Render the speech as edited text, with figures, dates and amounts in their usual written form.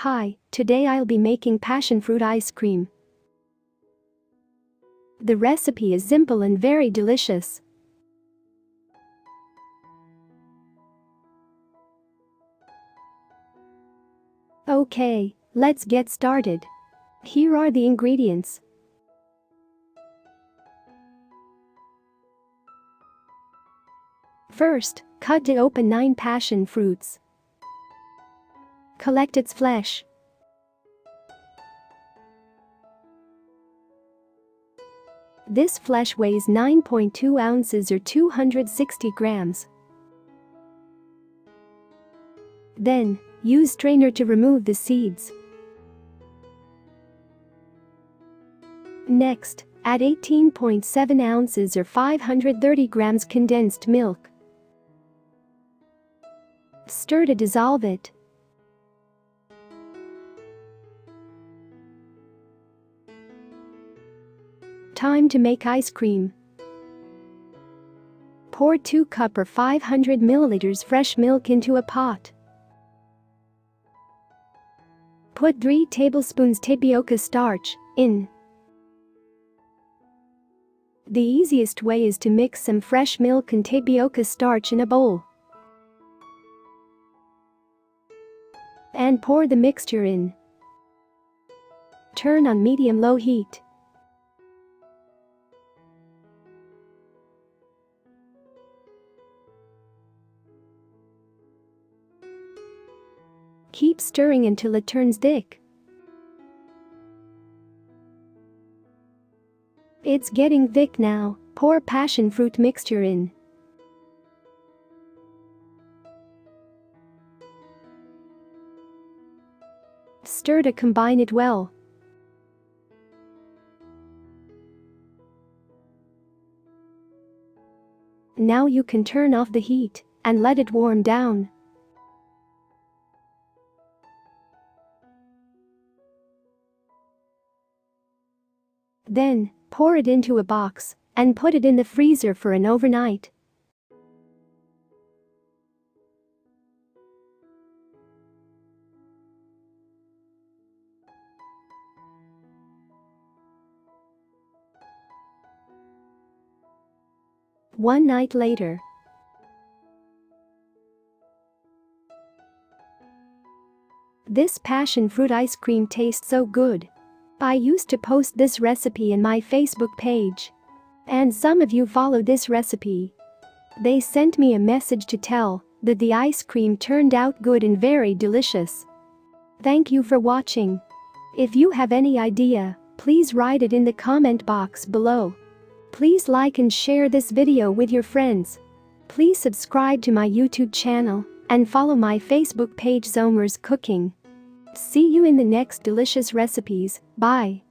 Hi, today I'll be making passion fruit ice cream. The recipe is simple and very delicious. Okay, let's get started. Here are the ingredients. First, cut to open 9 passion fruits. Collect its flesh. This flesh weighs 9.2 ounces or 260 grams. Then, use strainer to remove the seeds. Next, add 18.7 ounces or 530 grams condensed milk. Stir to dissolve it. Time to make ice cream. Pour 2 cup or 500 milliliters fresh milk into a pot. Put 3 tablespoons tapioca starch in. The easiest way is to mix some fresh milk and tapioca starch in a bowl. And pour the mixture in. Turn on medium-low heat. Keep stirring until it turns thick. It's getting thick now. Pour passion fruit mixture in. Stir to combine it well. Now you can turn off the heat and let it warm down. Then, pour it into a box and put it in the freezer for an overnight. One night later. This passion fruit ice cream tastes so good. I used to post this recipe in my Facebook page. And some of you follow this recipe. They sent me a message to tell that the ice cream turned out good and very delicious. Thank you for watching. If you have any idea, please write it in the comment box below. Please like and share this video with your friends. Please subscribe to my YouTube channel and follow my Facebook page Somar's Cooking. See you in the next delicious recipes. Bye.